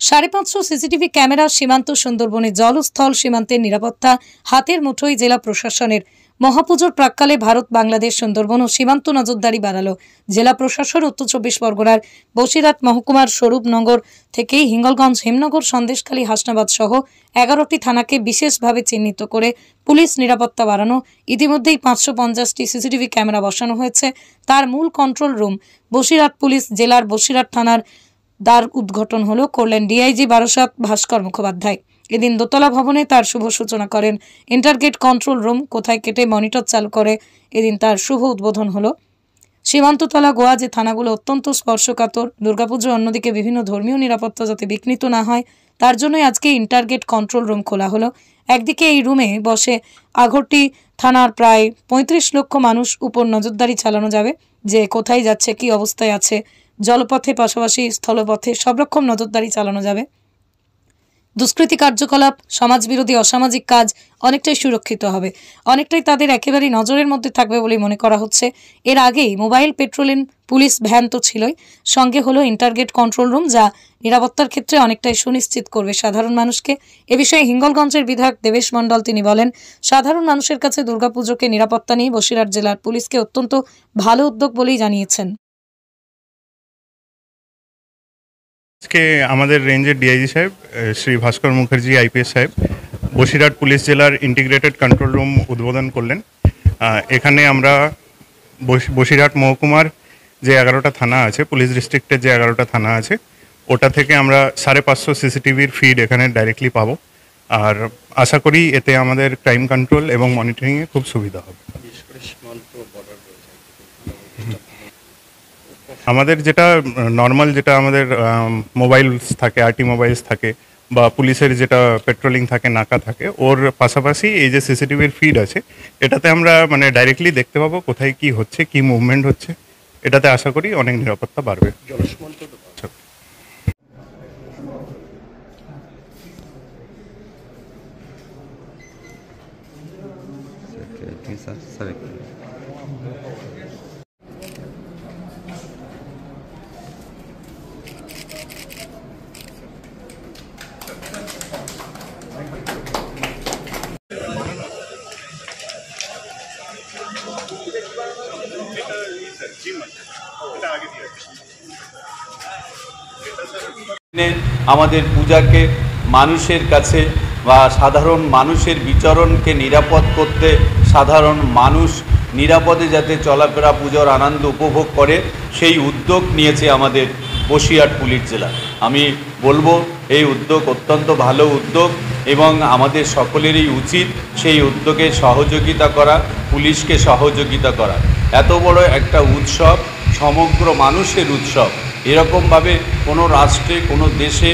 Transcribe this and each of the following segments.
550 CCTV camera সীমান্ত সুন্দরবনে জলস্থল সীমান্তের নিরাপত্তা হাতের মুঠোয় জেলা প্রশাসনের। মহাপুজোর প্রাক্কালে ভারত বাংলাদেশ সুন্দরবন ও সীমান্ত নজরদারি বাড়ালো জেলা প্রশাসন। উত্তর 24 পরগনার বসিরহাট মহকুমার স্বরূপনগর থেকে হিঙ্গলগঞ্জ, হেমনগর, সন্দেশখালী, হাসনাবাদ সহ 11টি থানাকে বিশেষভাবে চিহ্নিত করে পুলিশ নিরাপত্তা বাড়ানো। ইতিমধ্যেই 550টি সিসিটিভি ক্যামেরা বসানো হয়েছে। তার মূল কন্ট্রোল রুম বসিরহাট পুলিশ জেলার বসিরহাট থানার দ্বার উদ্ঘাটন করলেন ডিআইজি বারাসাত ভাস্কর মুখোপাধ্যায়। এদিন দোতলা ভবনে তার শুভ সূচনা করেন। ইন্টারগেট কন্ট্রোল রুম কোথায় কেটে মনিটর চালু করে এদিন তার শুভ উদ্বোধন হলো। সীমান্ততলা গোয়া যে থানাগুলো অত্যন্ত স্পর্শকাতর, দুর্গাপুজো অন্যদিকে বিভিন্ন ধর্মীয় নিরাপত্তা যাতে বিঘ্নিত না হয় তার জন্যই আজকে ইন্টারগেট কন্ট্রোল রুম খোলা হলো। একদিকে এই রুমে বসে আগরটি থানার প্রায় 35 লক্ষ মানুষ উপর নজরদারি চালানো যাবে, যে কোথায় যাচ্ছে, কি অবস্থায় আছে, জলপথে পাশাপাশি স্থলপথে সব রকম নজরদারি চালানো যাবে। দুষ্কৃতি কার্যকলাপ, সমাজবিরোধী অসামাজিক কাজ অনেকটাই সুরক্ষিত হবে, অনেকটাই তাদের একেবারেই নজরের মধ্যে থাকবে বলে মনে করা হচ্ছে। এর আগেই মোবাইল পেট্রোলিং পুলিশ ভ্যান তো ছিলই, সঙ্গে হলো ইন্টারগেট কন্ট্রোল রুম, যা নিরাপত্তার ক্ষেত্রে অনেকটাই সুনিশ্চিত করবে সাধারণ মানুষকে। এ বিষয়ে হিঙ্গলগঞ্জের বিধায়ক দেবেশ মণ্ডল তিনি বলেন, সাধারণ মানুষের কাছে দুর্গাপুজোকে নিরাপত্তা নিয়ে বসিরহাট জেলার পুলিশকে অত্যন্ত ভালো উদ্যোগ বলেই জানিয়েছেন। আজকে আমাদের রেঞ্জের ডিআইজি সাহেব শ্রী ভাস্কর মুখার্জি আইপিএস সাহেব বসিরহাট পুলিশ জেলার ইন্টিগ্রেটেড কন্ট্রোল রুম উদ্বোধন করলেন। এখানে আমরা বসিরহাট মহকুমার যে 11টা থানা আছে, পুলিশ ডিস্ট্রিক্টের যে 11টা থানা আছে, ওটা থেকে আমরা 550 সিসিটিভির ফিড এখানে ডাইরেক্টলি পাবো। আর আশা করি এতে আমাদের ক্রাইম কন্ট্রোল এবং মনিটরিংয়ে খুব সুবিধা হবে। আমাদের যেটা নর্মাল, যেটা আমাদের মোবাইলস থাকে, আরটি মোবাইলস থাকে, বা পুলিশের যেটা পেট্রোলিং থাকে, নাকা থাকে, ওর পাশাপাশি এই যে সিসিটিভির ফিড আছে, এটাতে আমরা মানে ডাইরেক্টলি দেখতে পাবো কোথায় কি হচ্ছে, কি মুভমেন্ট হচ্ছে। এটাতে আশা করি অনেক নিরাপত্তা বাড়বে। আমাদের পূজাকে মানুষের কাছে বা সাধারণ মানুষের বিচরণকে নিরাপদ করতে, সাধারণ মানুষ নিরাপদে যাতে চলাফেরা পুজোর আনন্দ উপভোগ করে, সেই উদ্যোগ নিয়েছে আমাদের বসিরহাট পুলিশ জেলা। আমি বলবো এই উদ্যোগ অত্যন্ত ভালো উদ্যোগ এবং আমাদের সকলেরই উচিত সেই উদ্যোগে সহযোগিতা করা, পুলিশকে সহযোগিতা করা। এত বড় একটা উৎসব, সমগ্র মানুষের উৎসব, এরকমভাবে কোনো রাষ্ট্রে, কোনো দেশে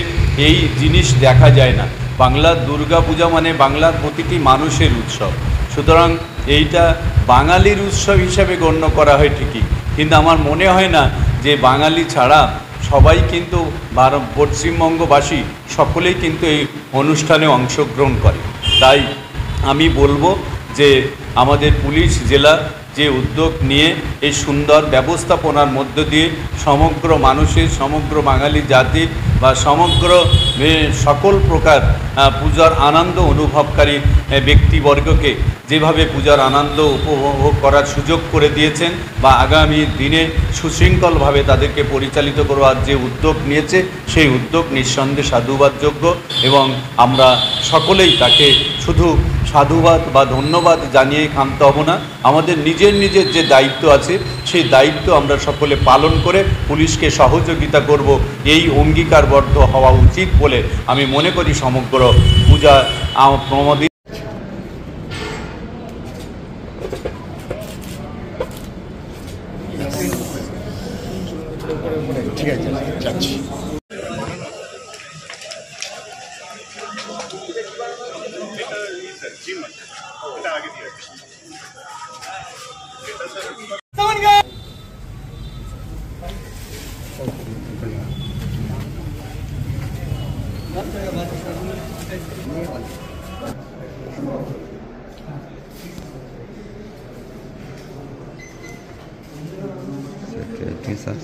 এই জিনিস দেখা যায় না। বাংলার দুর্গাপূজা মানে বাংলার প্রতিটি মানুষের উৎসব। সুতরাং এইটা বাঙালির উৎসব হিসাবে গণ্য করা হয় ঠিকই, কিন্তু আমার মনে হয় না যে বাঙালি ছাড়া সবাই কিন্তু পশ্চিমবঙ্গবাসী সকলেই কিন্তু এই অনুষ্ঠানে অংশগ্রহণ করে। তাই আমি বলবো যে আমাদের পুলিশ জেলা যে উদ্যোগ নিয়ে এই সুন্দর ব্যবস্থাপনার মধ্য দিয়ে সমগ্র মানুষের, সমগ্র বাঙালি জাতির বা সমগ্র সকল প্রকার পূজার আনন্দ অনুভবকারী ব্যক্তিবর্গকে যেভাবে পূজার আনন্দ উপভোগ করার সুযোগ করে দিয়েছেন বা আগামী দিনে সুশৃঙ্খলভাবে তাদেরকে পরিচালিত করার যে উদ্যোগ নিয়েছে, সেই উদ্যোগ নিঃসন্দেহে সাধুবাদযোগ্য এবং আমরা সকলেই তাকে শুধু সাধুবাদ বা ধন্যবাদ জানিয়েই ক্ষান্ত হব না। আমাদের নিজের নিজের যে দায়িত্ব আছে, সেই দায়িত্ব আমরা সকলে পালন করে পুলিশকে সহযোগিতা করব, এই অঙ্গীকারবদ্ধ হওয়া উচিত বলে আমি মনে করি। সমগ্র পূজা প্রমোদিত ঠিক আছে, যাচ্ছি। Sir.